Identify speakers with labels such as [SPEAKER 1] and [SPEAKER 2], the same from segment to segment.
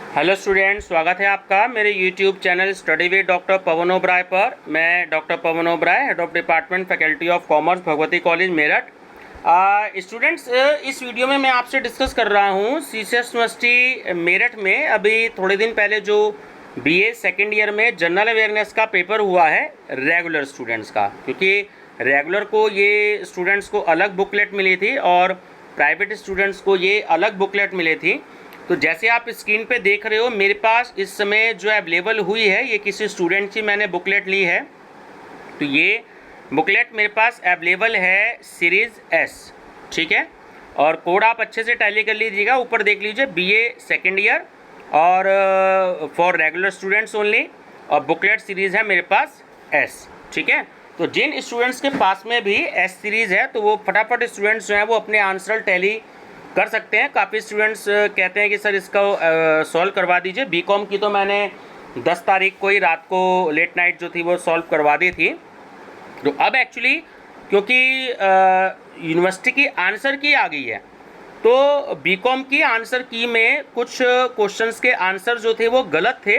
[SPEAKER 1] Hello student, स्वागत है आपका मेरे YouTube channel study with doctor Pawan Oberoi पर। मैं doctor Pawan Oberoi, head of department faculty of commerce, Bhagwati college Meerut. Students, इस वीडियो में मैं आपसे डिस्कस कर रहा हूँ सीसीएस यूनिवर्सिटी मेरठ में अभी थोड़े दिन पहले जो बीए सेकेंड ईयर में जनरल अवेयरनेस का पेपर हुआ है रेगुलर स्टूडेंट्स का, क्योंकि रेगुलर को ये स्टूडेंट्स को अलग बुकलेट मिली थी और प्राइवेट स्टूडेंट्स को ये अलग बुकलेट मिली थी। तो जैसे आप स्क्रीन पे देख रहे हो, मेरे पास इस समय जो अवेलेबल हुई है ये किसी स्टूडेंट की मैंने बुकलेट ली है। तो ये बुकलेट मेरे पास अवेलेबल है सीरीज़ एस, ठीक है। और कोड आप अच्छे से टैली कर लीजिएगा, ऊपर देख लीजिए बीए सेकेंड ईयर और फॉर रेगुलर स्टूडेंट्स ओनली, और बुकलेट सीरीज़ है मेरे पास एस, ठीक है। तो जिन स्टूडेंट्स के पास में भी एस सीरीज़ है तो वो फटाफट स्टूडेंट्स जो हैं वो अपने आंसर टैली कर सकते हैं। काफ़ी स्टूडेंट्स कहते हैं कि सर इसका सॉल्व करवा दीजिए। बीकॉम की तो मैंने 10 तारीख को ही रात को लेट नाइट जो थी वो सॉल्व करवा दी थी। तो अब एक्चुअली क्योंकि यूनिवर्सिटी की आंसर की आ गई है, तो बीकॉम की आंसर की में कुछ क्वेश्चंस के आंसर जो थे वो गलत थे,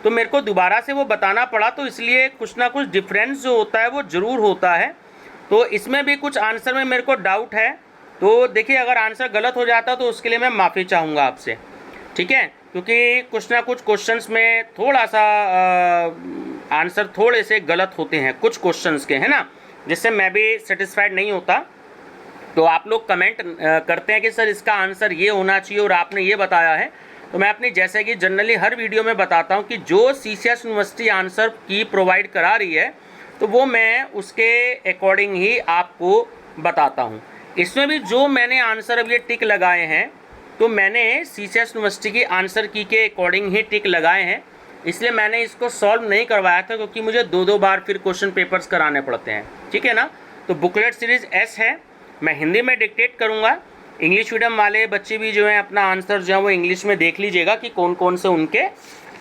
[SPEAKER 1] तो मेरे को दोबारा से वो बताना पड़ा। तो इसलिए कुछ ना कुछ डिफरेंस जो होता है वो ज़रूर होता है। तो इसमें भी कुछ आंसर में मेरे को डाउट है। तो देखिए, अगर आंसर गलत हो जाता तो उसके लिए मैं माफ़ी चाहूँगा आपसे, ठीक है। क्योंकि कुछ ना कुछ क्वेश्चंस में थोड़ा सा आंसर थोड़े से गलत होते हैं कुछ क्वेश्चंस के, है ना, जिससे मैं भी सेटिस्फाइड नहीं होता। तो आप लोग कमेंट करते हैं कि सर इसका आंसर ये होना चाहिए और आपने ये बताया है। तो मैं अपनी जैसे कि जनरली हर वीडियो में बताता हूँ कि जो सीसीएस यूनिवर्सिटी आंसर की प्रोवाइड करा रही है तो वो मैं उसके अकॉर्डिंग ही आपको बताता हूँ। इसमें भी जो मैंने आंसर अब ये टिक लगाए हैं तो मैंने सीसीएस यूनिवर्सिटी की आंसर की के अकॉर्डिंग ही टिक लगाए हैं, इसलिए मैंने इसको सॉल्व नहीं करवाया था क्योंकि मुझे दो बार फिर क्वेश्चन पेपर्स कराने पड़ते हैं, ठीक है ना। तो बुकलेट सीरीज़ एस है, मैं हिंदी में डिक्टेट करूँगा। इंग्लिश मीडियम वाले बच्चे भी जो हैं अपना आंसर जो है वो इंग्लिश में देख लीजिएगा कि कौन कौन से उनके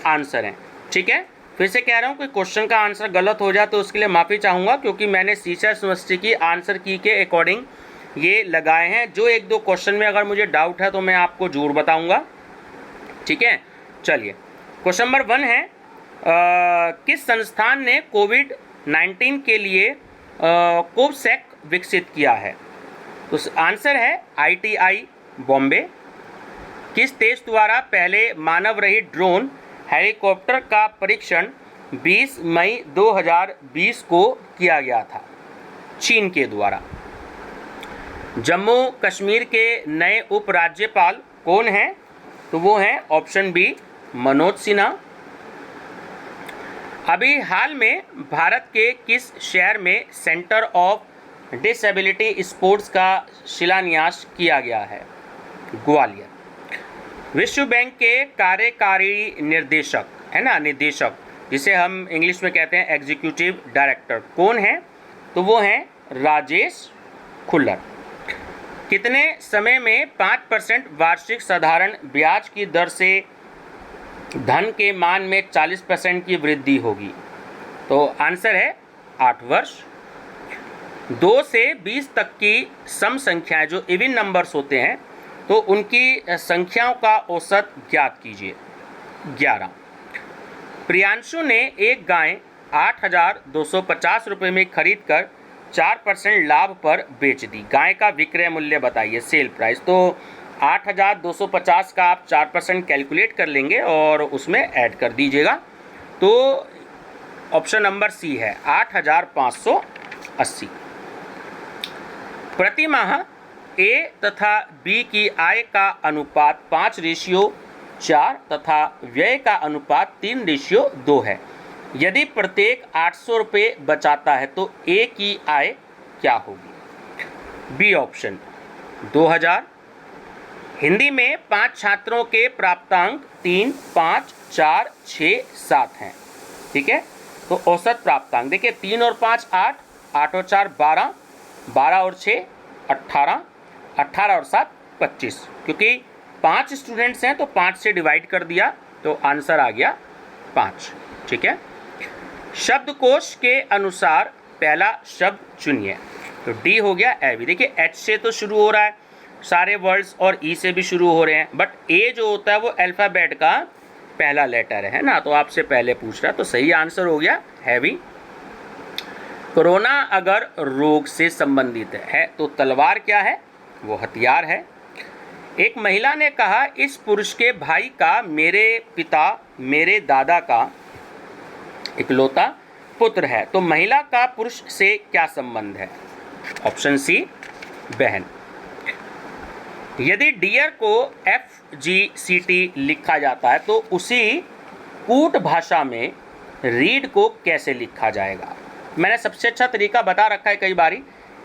[SPEAKER 1] आंसर हैं, ठीक है। फिर से कह रहा हूँ कि क्वेश्चन का आंसर गलत हो जाए तो उसके लिए माफ़ी चाहूँगा, क्योंकि मैंने सीसीएस यूनिवर्सिटी की आंसर की के अकॉर्डिंग ये लगाए हैं। जो एक दो क्वेश्चन में अगर मुझे डाउट है तो मैं आपको जरूर बताऊंगा, ठीक है। चलिए, क्वेश्चन नंबर 1 है किस संस्थान ने कोविड-19 के लिए कोवसैक विकसित किया है। तो आंसर है आईटीआई बॉम्बे। किस देश द्वारा पहले मानव रहित ड्रोन हेलीकॉप्टर का परीक्षण 20 मई 2020 को किया गया था। चीन के द्वारा। जम्मू कश्मीर के नए उपराज्यपाल कौन हैं, तो वो हैं ऑप्शन बी मनोज सिन्हा। अभी हाल में भारत के किस शहर में सेंटर ऑफ डिसेबिलिटी स्पोर्ट्स का शिलान्यास किया गया है। ग्वालियर। विश्व बैंक के कार्यकारी निर्देशक, है ना, निदेशक जिसे हम इंग्लिश में कहते हैं एग्जीक्यूटिव डायरेक्टर, कौन है, तो वो हैं राजेश खुल्लर। कितने समय में 5% वार्षिक साधारण ब्याज की दर से धन के मान में 40% की वृद्धि होगी। तो आंसर है 8 वर्ष। 2 से 20 तक की सम संख्याएं जो इवन नंबर्स होते हैं तो उनकी संख्याओं का औसत ज्ञात कीजिए। 11। प्रियांशु ने एक गाय 8,250 रुपये में खरीद कर 4% लाभ पर बेच दी। गाय का विक्रय मूल्य बताइए, सेल प्राइस। तो 8,250 का आप 4% कैलकुलेट कर लेंगे और उसमें ऐड कर दीजिएगा। तो ऑप्शन नंबर सी है 8,580। प्रति माह ए तथा बी की आय का अनुपात 5:4 तथा व्यय का अनुपात 3:2 है। यदि प्रत्येक 800 रुपये बचाता है तो ए की आय क्या होगी। B option 2000। हिंदी में 5 छात्रों के प्राप्तांक 3, 5, 4, 6, 7 हैं, ठीक है। तो औसत प्राप्तांक देखिए 3 और 5 8, 8 और 4 12, 12 और 6 18, 18 और 7 25। क्योंकि 5 स्टूडेंट्स हैं तो 5 से डिवाइड कर दिया तो आंसर आ गया 5, ठीक है। शब्दकोश के अनुसार पहला शब्द चुनिए। तो डी हो गया एवी। देखिए एच से तो शुरू हो रहा है सारे वर्ड्स और ई से भी शुरू हो रहे हैं, बट ए जो होता है वो अल्फ़ाबेट का पहला लेटर है ना, तो आपसे पहले पूछ रहा, तो सही आंसर हो गया हैवी। कोरोना अगर रोग से संबंधित है तो तलवार क्या है? वो हथियार है। एक महिला ने कहा, इस पुरुष के भाई का मेरे पिता मेरे दादा का इकलौता पुत्र है, तो महिला का पुरुष से क्या संबंध है? ऑप्शन सी, बहन। यदि डियर को FGCT लिखा जाता है तो उसी कूट भाषा में रीड को कैसे लिखा जाएगा? मैंने सबसे अच्छा तरीका बता रखा है कई बारी।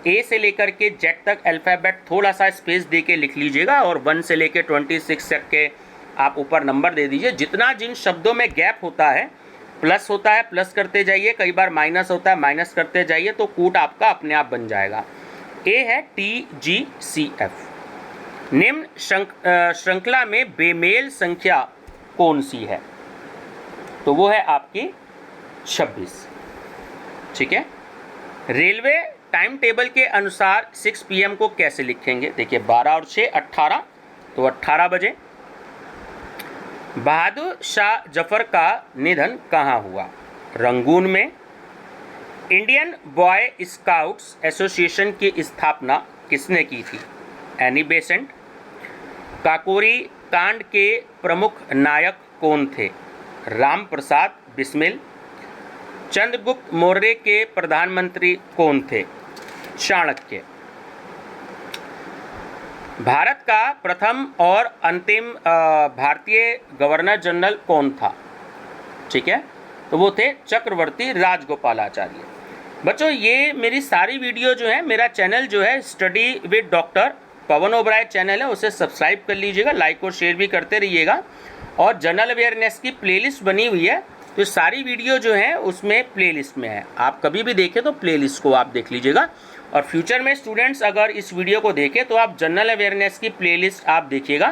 [SPEAKER 1] A से लेकर के Z तक अल्फ़ाबेट थोड़ा सा स्पेस दे के लिख लीजिएगा और 1 से लेकर 26 तक के आप ऊपर नंबर दे दीजिए। जितना जिन शब्दों में गैप होता है, प्लस होता है प्लस करते जाइए, कई बार माइनस होता है माइनस करते जाइए, तो कूट आपका अपने आप बन जाएगा। A है TGCF। निम्न श्रृंखला में बेमेल संख्या कौन सी है? तो वो है आपकी 26। ठीक है। रेलवे टाइम टेबल के अनुसार 6 PM को कैसे लिखेंगे? देखिए 12 और 6 18, तो 18 बजे। बहादुर शाह जफर का निधन कहाँ हुआ? रंगून में। इंडियन बॉय स्काउट्स एसोसिएशन की स्थापना किसने की थी? Annie Besant. काकोरी कांड के प्रमुख नायक कौन थे? राम प्रसाद बिस्मिल। चंद्रगुप्त मौर्य के प्रधानमंत्री कौन थे? चाणक्य। भारत का प्रथम और अंतिम भारतीय गवर्नर जनरल कौन था? ठीक है, तो वो थे चक्रवर्ती राजगोपालाचार्य। बच्चों, ये मेरी सारी वीडियो जो है, मेरा चैनल जो है study with doctor Pawan Oberoi channel है, उसे सब्सक्राइब कर लीजिएगा, लाइक और शेयर भी करते रहिएगा। और जनरल अवेयरनेस की प्लेलिस्ट बनी हुई है, तो सारी वीडियो जो है उसमें प्लेलिस्ट में है। आप कभी भी देखें तो प्लेलिस्ट को आप देख लीजिएगा। और फ्यूचर में स्टूडेंट्स अगर इस वीडियो को देखें तो आप जनरल अवेयरनेस की प्लेलिस्ट आप देखिएगा,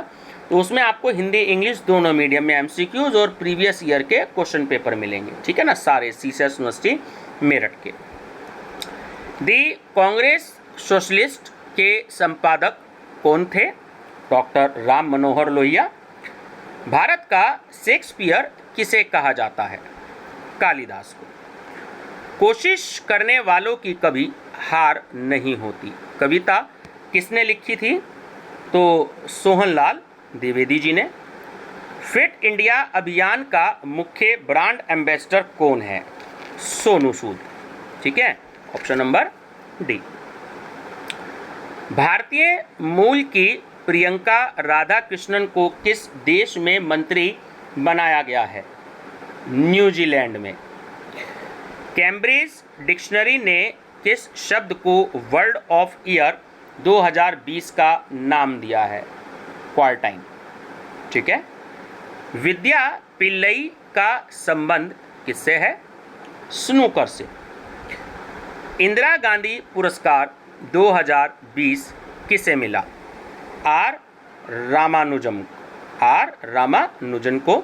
[SPEAKER 1] तो उसमें आपको हिंदी इंग्लिश दोनों मीडियम में MCQs और प्रीवियस ईयर के क्वेश्चन पेपर मिलेंगे। ठीक है ना, सारे CSS यूनिवर्सिटी मेरठ के। दी कांग्रेस सोशलिस्ट के संपादक कौन थे? डॉक्टर राम मनोहर लोहिया। भारत का शेक्सपियर किसे कहा जाता है? कालिदास को। कोशिश करने वालों की कभी हार नहीं होती, कविता किसने लिखी थी? तो सोहनलाल द्विवेदी जी ने। फिट इंडिया अभियान का मुख्य ब्रांड एम्बेसडर कौन है? सोनू सूद। ठीक है, ऑप्शन नंबर डी। भारतीय मूल की प्रियंका राधाकृष्णन को किस देश में मंत्री बनाया गया है? न्यूजीलैंड में। कैम्ब्रिज डिक्शनरी ने किस शब्द को वर्ड ऑफ ईयर 2020 का नाम दिया है? क्वारटाइन। ठीक है। विद्या पिल्लई का संबंध किससे है? स्नूकर से। इंदिरा गांधी पुरस्कार 2020 किसे मिला? आर रामानुजन को।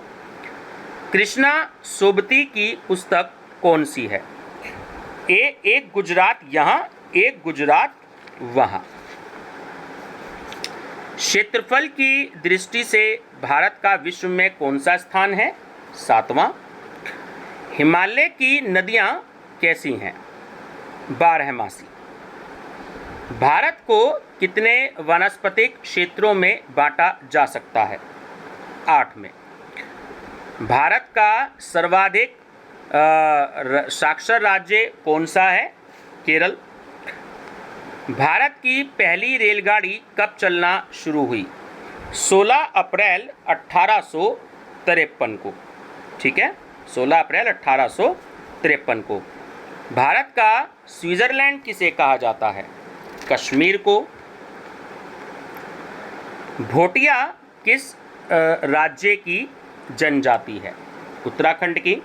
[SPEAKER 1] कृष्णा सोबती की पुस्तक कौन सी है? एक गुजरात यहाँ एक गुजरात वहाँ। क्षेत्रफल की दृष्टि से भारत का विश्व में कौन सा स्थान है? 7वां। हिमालय की नदियाँ कैसी हैं? 12मासी। भारत को कितने वानस्पतिक क्षेत्रों में बांटा जा सकता है? 8 में। भारत का सर्वाधिक साक्षर राज्य कौन सा है? केरल। भारत की पहली रेलगाड़ी कब चलना शुरू हुई? 16 अप्रैल 1853 को। ठीक है, 16 अप्रैल 1853 को। भारत का स्विट्जरलैंड किसे कहा जाता है? कश्मीर को। भोटिया किस राज्य की जनजाति है? उत्तराखंड की।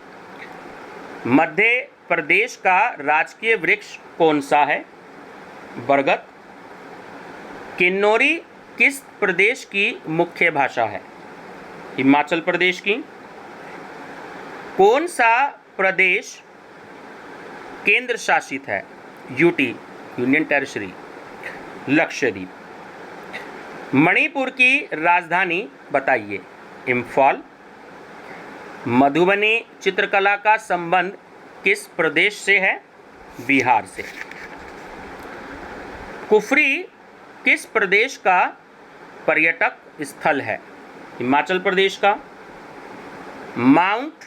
[SPEAKER 1] मध्य प्रदेश का राजकीय वृक्ष कौन सा है? बरगद। किन्नौरी किस प्रदेश की मुख्य भाषा है? हिमाचल प्रदेश की। कौन सा प्रदेश केंद्र शासित है? UT, union territory. Lakshadweep. Manipur की राजधानी बताइए। इम्फाल। मधुबनी चित्रकला का संबंध किस प्रदेश से है? बिहार से। कुफरी किस प्रदेश का पर्यटक स्थल है? हिमाचल प्रदेश का। माउंट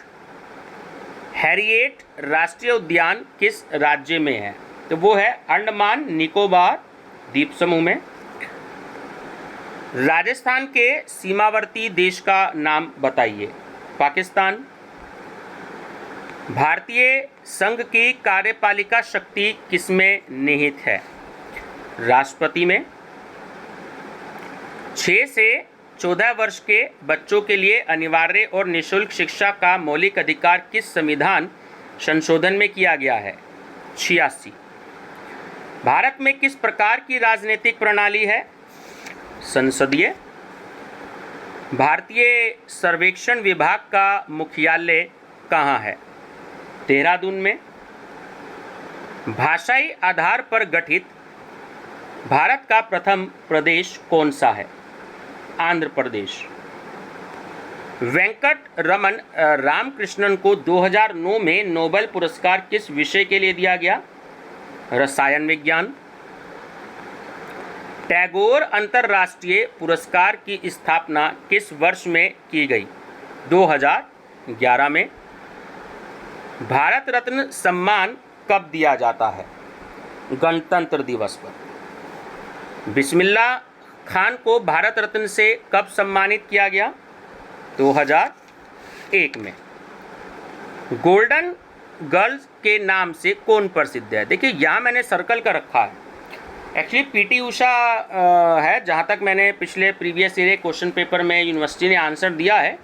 [SPEAKER 1] हैरिएट राष्ट्रीय उद्यान किस राज्य में है? तो वो है अंडमान निकोबार द्वीप समूह में। राजस्थान के सीमावर्ती देश का नाम बताइए। पाकिस्तान। भारतीय संघ की कार्यपालिका शक्ति किसमें निहित है? राष्ट्रपति में। 6 से 14 वर्ष के बच्चों के लिए अनिवार्य और निःशुल्क शिक्षा का मौलिक अधिकार किस संविधान संशोधन में किया गया है? 86। भारत में किस प्रकार की राजनीतिक प्रणाली है? संसदीय। भारतीय सर्वेक्षण विभाग का मुख्यालय कहाँ है? देहरादून में। भाषाई आधार पर गठित भारत का प्रथम प्रदेश कौन सा है? आंध्र प्रदेश। वेंकट रमन रामकृष्णन को 2009 में नोबेल पुरस्कार किस विषय के लिए दिया गया? रसायन विज्ञान। टैगोर अंतर्राष्ट्रीय पुरस्कार की स्थापना किस वर्ष में की गई? 2011 में। भारत रत्न सम्मान कब दिया जाता है? गणतंत्र दिवस पर। बिस्मिल्लाह खान को भारत रत्न से कब सम्मानित किया गया? 2001 में। गोल्डन गर्ल्स के नाम से कौन प्रसिद्ध है? देखिए यहाँ मैंने सर्कल का रखा है। एक्चुअली पीटी उषा है, जहाँ तक मैंने पिछले प्रीवियस ईयर क्वेश्चन पेपर में यूनिवर्सिटी ने आंसर दिया है,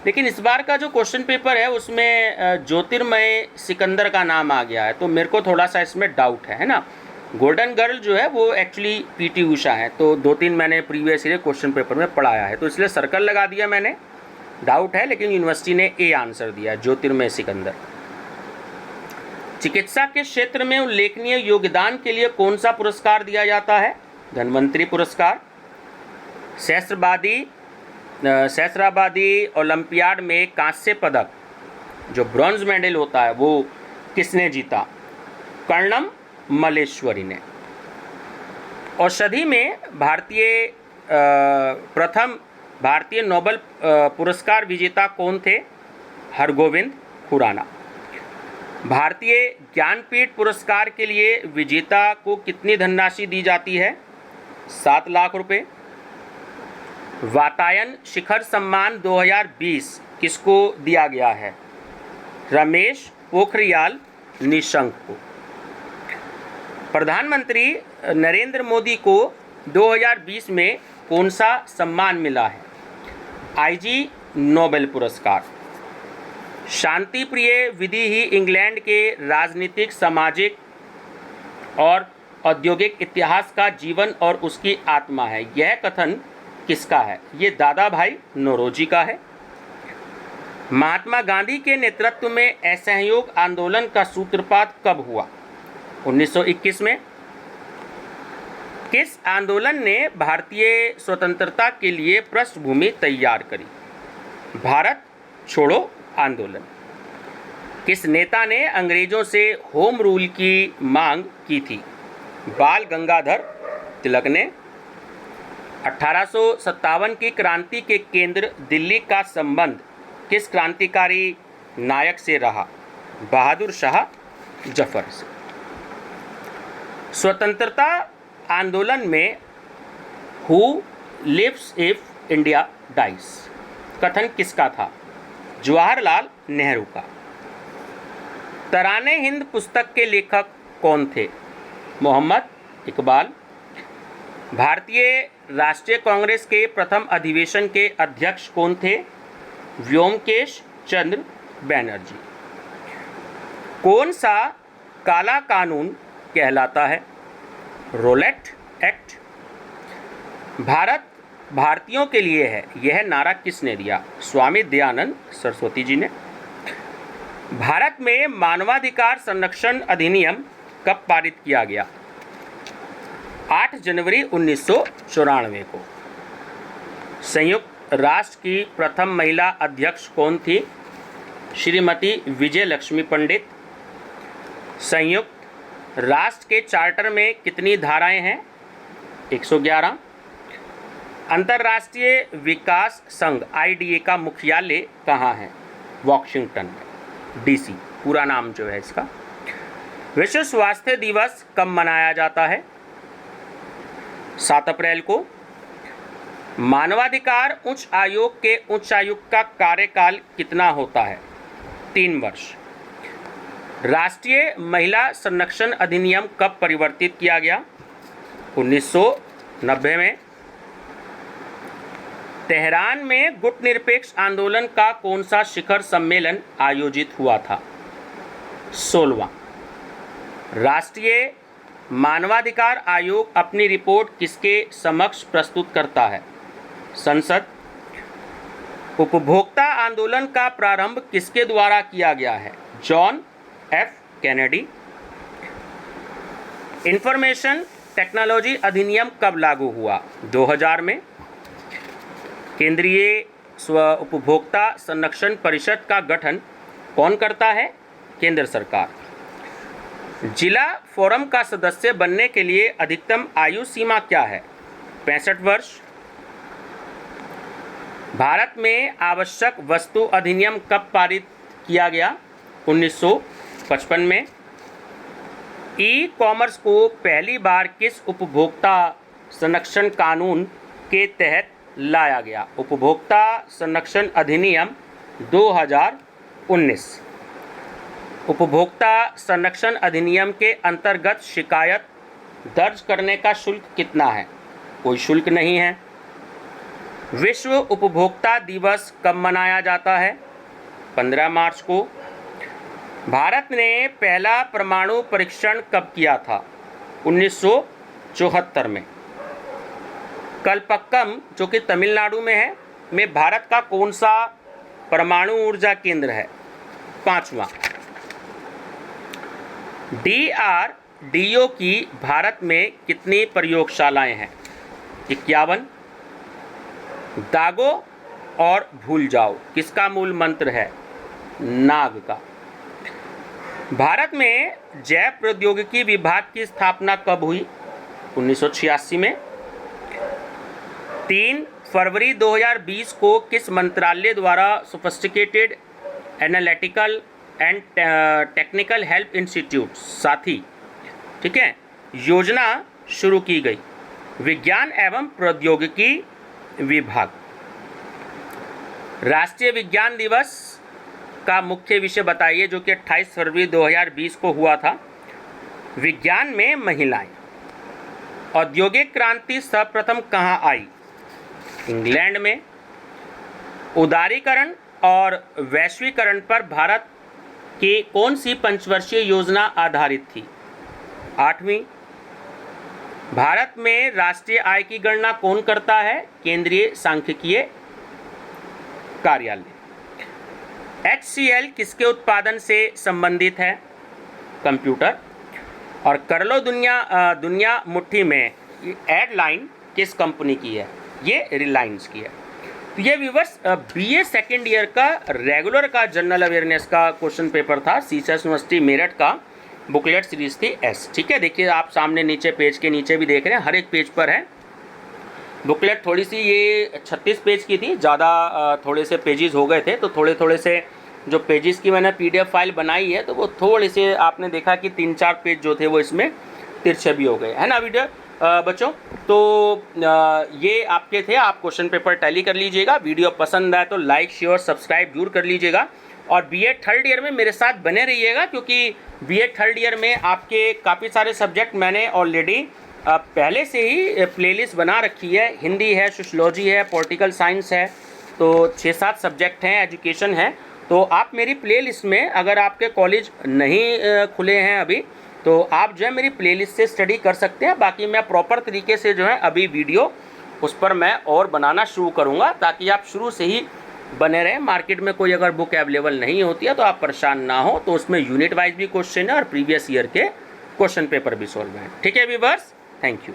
[SPEAKER 1] लेकिन इस बार का जो क्वेश्चन पेपर है उसमें ज्योतिर्मय सिकंदर का नाम आ गया है, तो मेरे को थोड़ा सा इसमें डाउट है ना। गोल्डन गर्ल जो है वो एक्चुअली पीटी उषा है, तो 2-3 मैंने प्रीवियस ईयर क्वेश्चन पेपर में पढ़ाया है, तो इसलिए सर्कल लगा दिया मैंने। डाउट है, लेकिन यूनिवर्सिटी ने ए आंसर दिया, ज्योतिर्मय सिकंदर। चिकित्सा के क्षेत्र में उल्लेखनीय योगदान के लिए कौन सा पुरस्कार दिया जाता है? धन्वंतरी पुरस्कार। सहस्राबादी ओलंपियाड में कांस्य पदक, जो ब्रॉन्ज मेडल होता है, वो किसने जीता? कर्णम मल्लेश्वरी ने। औषधि में प्रथम भारतीय नोबेल पुरस्कार विजेता कौन थे? हरगोविंद खुराना। भारतीय ज्ञानपीठ पुरस्कार के लिए विजेता को कितनी धनराशि दी जाती है? 7 लाख रुपए। वातायन शिखर सम्मान 2020 किसको दिया गया है? रमेश पोखरियाल निशंक को। प्रधानमंत्री नरेंद्र मोदी को 2020 में कौन सा सम्मान मिला है? आईजी नोबेल पुरस्कार। शांति प्रिय विधि ही इंग्लैंड के राजनीतिक, सामाजिक और औद्योगिक इतिहास का जीवन और उसकी आत्मा है। यह कथन किसका है? ये दादा भाई नौरोजी का है। महात्मा गांधी के नेतृत्व में असहयोग आंदोलन का सूत्रपात कब हुआ? 1921 में। किस आंदोलन ने भारतीय स्वतंत्रता के लिए पृष्ठभूमि तैयार करी? भारत छोड़ो आंदोलन। किस नेता ने अंग्रेजों से होम रूल की मांग की थी? बाल गंगाधर तिलक ने। 1857 की क्रांति के केंद्र दिल्ली का संबंध किस क्रांतिकारी नायक से रहा? बहादुर शाह जफर से। स्वतंत्रता आंदोलन में who lives if India dies कथन किसका था? जवाहरलाल नेहरू का। तराने हिंद पुस्तक के लेखक कौन थे? मोहम्मद इकबाल। भारतीय राष्ट्रीय कांग्रेस के प्रथम अधिवेशन के अध्यक्ष कौन थे? व्योमकेश चंद्र बैनर्जी। कौन सा काला कानून कहलाता है? Roulette act. भारत भारतीयों के लिए है, यह नारा किसने दिया? स्वामी दयानंद सरस्वती जी ने। भारत में मानवाधिकार संरक्षण अधिनियम कब पारित किया गया? 8 जनवरी 1994 को। संयुक्त राष्ट्र की प्रथम महिला अध्यक्ष कौन थी? श्रीमती विजय लक्ष्मी पंडित। संयुक्त राष्ट्र के चार्टर में कितनी धाराएं हैं? 111। अंतर्राष्ट्रीय विकास संघ IDA का मुख्यालय कहाँ है? वॉशिंगटन DC, पूरा नाम जो है इसका। विश्व स्वास्थ्य दिवस कब मनाया जाता है? 7 अप्रैल को। मानवाधिकार उच्च आयोग के उच्च आयुक्त का कार्यकाल कितना होता है? 3 वर्ष। राष्ट्रीय महिला संरक्षण अधिनियम कब परिवर्तित किया गया? 1990 में। तेहरान में गुटनिरपेक्ष आंदोलन का कौन सा शिखर सम्मेलन आयोजित हुआ था? 16वां। राष्ट्रीय मानवाधिकार आयोग अपनी रिपोर्ट किसके समक्ष प्रस्तुत करता है? संसद। उपभोक्ता आंदोलन का प्रारंभ किसके द्वारा किया गया है? John F Kennedy. Information technology अधिनियम कब लागू हुआ? 2000 में। केंद्रीय उपभोक्ता संरक्षण परिषद का गठन कौन करता है? केंद्र सरकार। जिला फोरम का सदस्य बनने के लिए अधिकतम आयु सीमा क्या है? 65 वर्ष। भारत में आवश्यक वस्तु अधिनियम कब पारित किया गया? 1955 में। ई-कॉमर्स को पहली बार किस उपभोक्ता संरक्षण कानून के तहत लाया गया? उपभोक्ता संरक्षण अधिनियम 2019। उपभोक्ता संरक्षण अधिनियम के अंतर्गत शिकायत दर्ज करने का शुल्क कितना है? कोई शुल्क नहीं है। विश्व उपभोक्ता दिवस कब मनाया जाता है? 15 मार्च को। भारत ने पहला परमाणु परीक्षण कब किया था? 1974 में। कलपक्कम जो कि तमिलनाडु में है, में भारत का कौन सा परमाणु ऊर्जा केंद्र है? 5वां। DRDO की भारत में कितनी प्रयोगशालाएं हैं? 51। दागो और भूल जाओ किसका मूल मंत्र है? नाग का। भारत में जैव प्रौद्योगिकी विभाग की स्थापना कब हुई? 1986 में। 3 फरवरी 2020 को किस मंत्रालय द्वारा sophisticated analytical and technical help institute साथी, ठीक है, योजना शुरू की गई? विज्ञान एवं प्रौद्योगिकी विभाग। राष्ट्रीय विज्ञान दिवस का मुख्य विषय बताइए जो कि 28 फरवरी 2020 को हुआ था। विज्ञान में महिलाएं। औद्योगिक क्रांति सर्वप्रथम कहाँ आई? इंग्लैंड में। उदारीकरण और वैश्वीकरण पर भारत की कौन सी पंचवर्षीय योजना आधारित थी? 8वीं। भारत में राष्ट्रीय आय की गणना कौन करता है? केंद्रीय सांख्यिकीय कार्यालय। HCL किसके उत्पादन से संबंधित है? कंप्यूटर। और कर लो दुनिया मुट्ठी में एयरलाइन किस कंपनी की है? ये रिलायंस की है। तो ये व्यूवर्स BA सेकेंड ईयर का रेगुलर का जनरल अवेयरनेस का क्वेश्चन पेपर था। सीसस यूनिवर्सिटी मेरठ का बुकलेट सीरीज थी S, ठीक है। देखिए आप सामने नीचे पेज के नीचे भी देख रहे हैं, हर एक पेज पर है बुकलेट। थोड़ी सी ये 36 पेज की थी, ज़्यादा थोड़े से पेजेस हो गए थे, तो थोड़े से जो पेजेस की मैंने PDF फाइल बनाई है तो वो थोड़े से आपने देखा कि 3-4 पेज जो थे वो इसमें तिरछे भी हो गए, है ना वीडियो बच्चों। तो ये आपके थे, आप क्वेश्चन पेपर टैली कर लीजिएगा। वीडियो पसंद आए तो लाइक शेयर सब्सक्राइब जरूर कर लीजिएगा। और BA थर्ड ईयर में मेरे साथ बने रहिएगा, क्योंकि BA थर्ड ईयर में आपके काफ़ी सारे सब्जेक्ट मैंने ऑलरेडी पहले से ही प्लेलिस्ट बना रखी है। हिंदी है, सोशियोलॉजी है, पॉलिटिकल साइंस है, तो 6-7 सब्जेक्ट हैं, एजुकेशन है। तो आप मेरी प्लेलिस्ट में, अगर आपके कॉलेज नहीं खुले हैं अभी, तो आप जो है मेरी प्लेलिस्ट से स्टडी कर सकते हैं। बाकी मैं प्रॉपर तरीके से जो है अभी वीडियो उस पर मैं और बनाना शुरू करूँगा, ताकि आप शुरू से ही बने रहें। मार्केट में कोई अगर बुक अवेलेबल नहीं होती है तो आप परेशान ना हो, तो उसमें यूनिट वाइज भी क्वेश्चन है और प्रीवियस ईयर के क्वेश्चन पेपर भी सॉल्व हैं, ठीक है व्यूअर्स। Thank you.